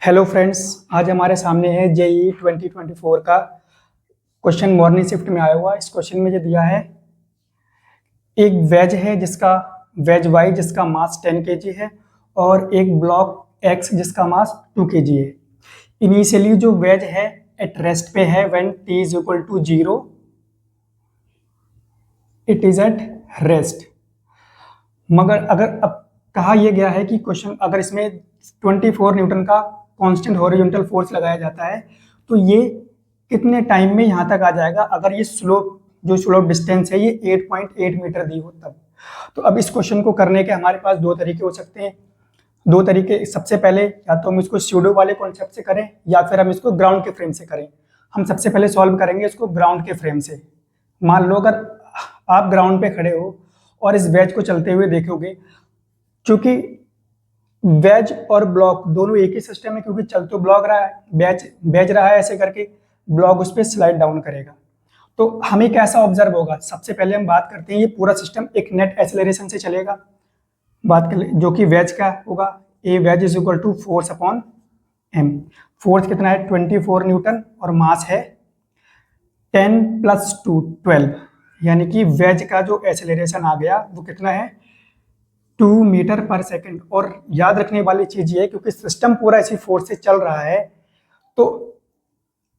Hello friends, आज हमारे सामने है जेई 2024 का क्वेश्चन मॉर्निंग शिफ्ट में आया हुआ। इस क्वेश्चन में जो दिया है, एक वेज है जिसका वेज वाई जिसका मास 10 kg है और एक ब्लॉक एक्स जिसका मास 2 kg है। इनिशियली जो वेज है एट रेस्ट पे है when t is equal to 0, it is at rest. मगर अगर अब कहा यह गया है कि क्वेश्चन अगर इसमें 24 न्यूटन का कांस्टेंट हॉरिजॉन्टल फोर्स लगाया जाता है तो ये कितने टाइम में यहाँ तक आ जाएगा, अगर ये स्लोप डिस्टेंस है ये 8.8 मीटर दी हो तब। तो अब इस क्वेश्चन को करने के हमारे पास दो तरीके हो सकते हैं। दो तरीके, सबसे पहले या तो हम इसको स्यूडो वाले कॉन्सेप्ट से करें या फिर हम इसको ग्राउंड के फ्रेम से करें। हम सबसे पहले सॉल्व करेंगे इसको ग्राउंड के फ्रेम से। मान लो अगर आप ग्राउंड पे खड़े हो और इस वेज को चलते हुए देखोगे, क्योंकि वेज और ब्लॉक दोनों एक ही सिस्टम है, क्योंकि चल तो ब्लॉक रहा है, वेज रहा है, ऐसे करके ब्लॉक उस पर स्लाइड डाउन करेगा। तो हमें कैसा ऑब्जर्व होगा, सबसे पहले हम बात करते हैं ये पूरा सिस्टम एक नेट एक्सेलरेशन से चलेगा। बात कर जो कि वेज का होगा, a wedge is equal to force upon m. Force कितना है 24 न्यूटन और मास है 10 + 2 12, यानी कि वेज का जो एक्सेलरेशन आ गया वो कितना है 2 मीटर पर सेकंड। और याद रखने वाली चीज ये, क्योंकि सिस्टम पूरा इसी फोर्स से चल रहा है तो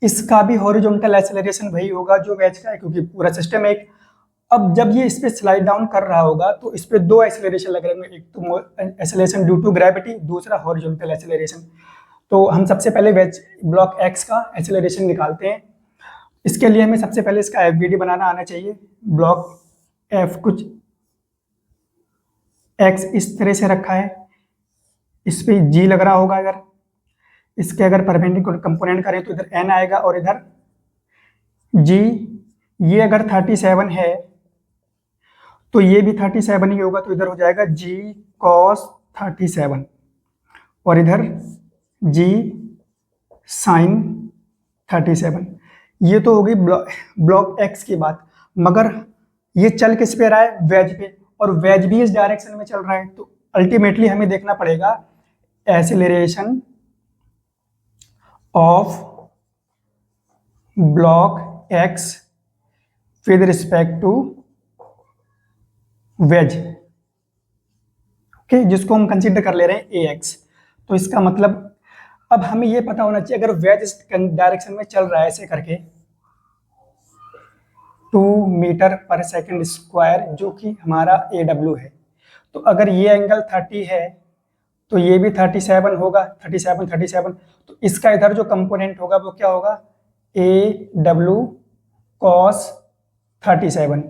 इसका भी हॉरिजॉन्टल एक्सेलरेशन वही होगा जो वेज का है, क्योंकि पूरा सिस्टम एक। अब जब ये इस पे स्लाइड डाउन कर रहा होगा तो इस पे दो एक्सेलरेशन लग रहे होंगे, एक तो एक्सेलरेशन ड्यू टू ग्रेविटी, दूसरा हॉरिजॉन्टल एक्सेलरेशन। तो हम सबसे पहले वेज ब्लॉक एक्स का एक्सेलरेशन निकालते हैं। इसके लिए हमें सबसे पहले इसका एफबीडी बनाना आना चाहिए। ब्लॉक एफ कुछ एक्स इस तरह से रखा है, इस पे जी लग रहा होगा। अगर इसके अगर परपेंडिकुलर कंपोनेंट करें तो इधर एन आएगा और इधर जी। ये अगर 37 है तो ये भी 37 ही होगा, तो इधर हो जाएगा जी कॉस 37 और इधर जी साइन 37। ये तो होगी ब्लॉक एक्स की बात। मगर ये चल किस पे रहा है, वेज पे, और वेज भी इस डायरेक्शन में चल रहा है। तो अल्टीमेटली हमें देखना पड़ेगा acceleration of block X with respect to wedge, okay, जिसको हम कंसीडर कर ले रहे हैं ए एक्स। तो इसका मतलब अब हमें यह पता होना चाहिए, अगर वेज इस डायरेक्शन में चल रहा है ऐसे करके 2 मीटर पर सेकंड स्क्वायर, जो कि हमारा AW है, तो अगर ये एंगल 30 है तो ये भी 37 होगा, 37। तो इसका इधर जो कंपोनेंट होगा वो क्या होगा, AW cos 37।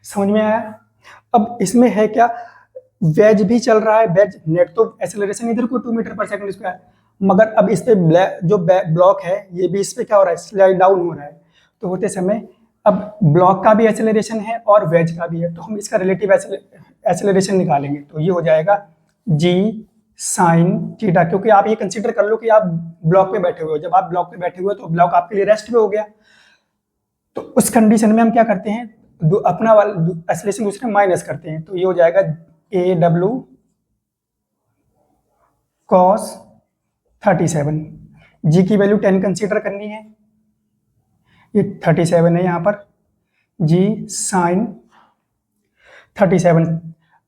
समझ में आया। अब इसमें है क्या, वेज भी चल रहा है, वेज नेट तो एक्सेलरेशन इधर को 2 मीटर पर सेकंड स्क्वायर, मगर अब इस पे जो ब्लॉक है ये भी इस पे क्या हो रहा है, स्लाइड डाउन हो रहा है। तो होते समय अब ब्लॉक का भी एक्सेलरेशन है और वेज का भी है, तो हम इसका रिलेटिव एक्सेलरेशन निकालेंगे। तो ये हो जाएगा जी साइन थीटा, क्योंकि आप ये कंसीडर कर लो कि आप ब्लॉक पे बैठे हुए हो। जब आप ब्लॉक पे बैठे हुए हो तो ब्लॉक आपके लिए रेस्ट पे हो गया। तो उस कंडीशन में हम क्या करते हैं, अपना वाला एक्सेलरेशन दूसरे माइनस करते हैं। तो ये हो जाएगा AW cos 37। जी की वैल्यू 10 कंसीडर करनी है, ये 37 है यहाँ पर, जी साइन 37।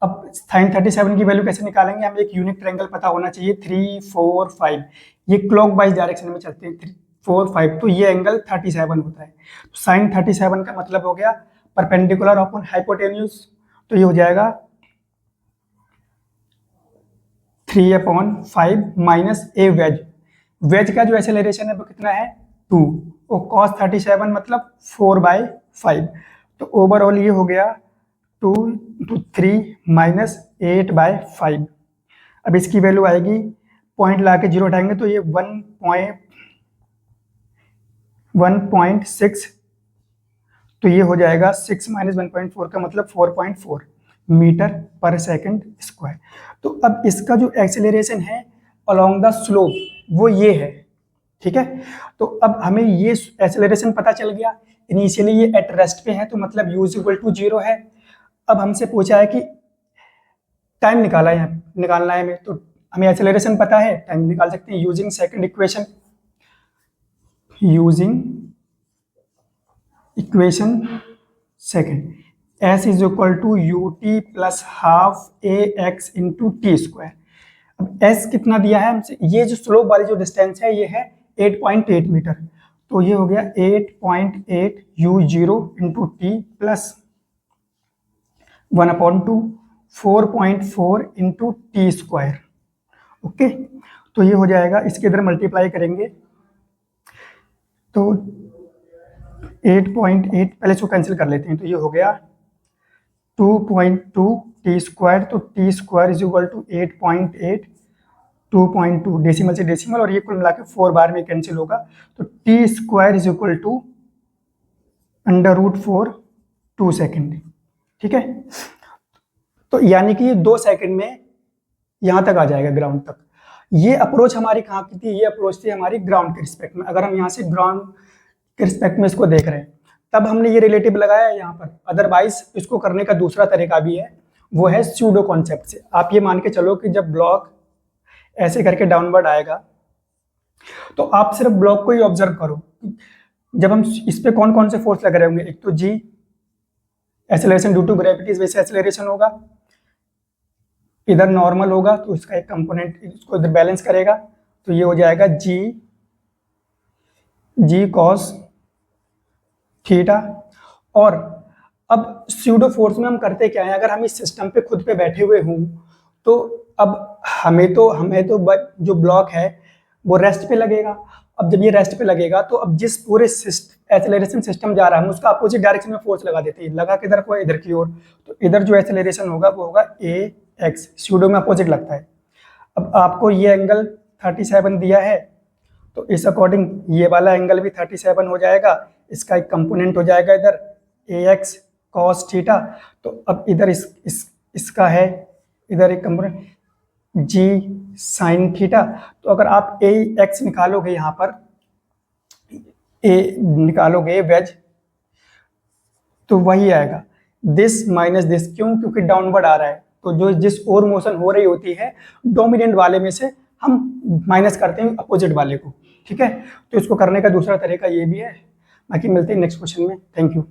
अब साइन 37 की वैल्यू कैसे निकालेंगे, हम एक यूनिट ट्रायंगल पता होना चाहिए 3 4 5, ये क्लॉकवाइज डायरेक्शन में चलते हैं 3 4 5, तो ये एंगल 37 होता है। तो साइन 37 का मतलब हो गया परपेंडिकुलर अपॉन हाइपोटेन्यूज, तो ये हो जाएगा 3/5 माइनस ए वेज। वेज का जो एक्सेलरेशन है वो कितना है 2, और cos 37 मतलब 4/5। तो ओवरऑल ये हो गया 2 × 3 माइनस 8/5। अब इसकी वैल्यू आएगी, पॉइंट ला के जीरो हटाएंगे तो ये 1.6, तो ये हो जाएगा 6 - 1.4 का मतलब 4.4 मीटर पर सेकंड स्क्वायर। तो अब इसका जो एक्सेलरेशन है अलोंग द स्लोप वो ये है, ठीक है। तो अब हमें ये एक्सेलरेशन पता चल गया। इनिशियली ये एट रेस्ट पे है, तो मतलब u = 0 है। अब हमसे पूछा है कि टाइम निकालना है हमें, तो हमें एक्सेलरेशन पता है, टाइम निकाल सकते हैं using second equation, using equation second, s is equal to u t plus half a x into t square. अब s कितना दिया है हमसे, ये जो स्लोप वाली जो डिस्टेंस है ये है 8.8 मीटर, तो ये हो गया 8.8 u0 into T plus 1/2 4.4 into t square. Okay, तो ये हो जाएगा, इसके इधर मल्टीप्लाई करेंगे तो 8.8, पहले इसको कैंसिल कर लेते हैं, तो ये हो गया 2.2 टी स्क्वायर, तो t square is equal to 8.8 2.2 decimal से डेसिमल, और ये कुल मिला के 4 बार में कैंसिल होगा, तो t square is equal to √4 2 second. ठीक है, तो यानी कि ये 2 सेकेंड में यहाँ तक आ जाएगा, ग्राउंड तक। ये अप्रोच हमारी कहाँ की थी, ये अप्रोच थी हमारी ग्राउंड के रिस्पेक्ट में। अगर हम यहाँ से ग्राउंड के रिस्पेक्ट में इसको देख रहे हैं तब हमने ये रिलेटिव लगाया है यहाँ पर, अदरवाइज इसको करने का दूसरा तरीका भी है, वो है स्यूडो कॉन्सेप्ट से। आप ये मान के चलो कि जब ब्लॉक ऐसे करके डाउनवर्ड आएगा तो आप सिर्फ ब्लॉक को ही ऑब्जर्व करो, जब हम इस पे कौन कौन से फोर्स लग रहे होंगे, एक तो जी एक्सेलरेशन ड्यू टू ग्रेविटी वैसे एक्सेलरेशन होगा, इधर नॉर्मल होगा तो इसका एक कंपोनेंट इसको इधर बैलेंस करेगा, तो ये हो जाएगा जी कॉस थीटा। और अब स्यूडो फोर्स में हम करते क्या है, अगर हम इस सिस्टम पे खुद पे बैठे हुए हों तो अब हमें तो जो ब्लॉक है वो रेस्ट पे लगेगा। अब जब ये रेस्ट पे लगेगा तो अब जिस पूरे एक्सेलरेशन सिस्टम जा रहा है हम उसका अपोजिट डायरेक्शन में फोर्स लगा देते हैं, लगा के इधर को इधर की ओर, तो इधर जो एक्सेलरेशन होगा वो होगा ए एक्स, स्यूडो में अपोजिट लगता है। अब आपको ये एंगल 37 दिया है, तो इस अकॉर्डिंग ये वाला एंगल भी 37 हो जाएगा, इसका एक कंपोनेंट हो जाएगा इधर ए एक्स कॉस थीटा। तो अब इधर इसका है इधर एक कंपोनेंट जी साइन थीटा। तो अगर आप ए एक्स निकालोगे, यहाँ पर ए निकालोगे वेज, तो वही आएगा दिस माइनस दिस। क्यों? क्योंकि डाउनवर्ड आ रहा है, तो जो जिस ओर मोशन हो रही होती है डोमिनेंट वाले में से हम माइनस करते हैं अपोजिट वाले को। ठीक है, तो इसको करने का दूसरा तरीका ये भी है। बाकी मिलते हैं नेक्स्ट क्वेश्चन में। Thank you.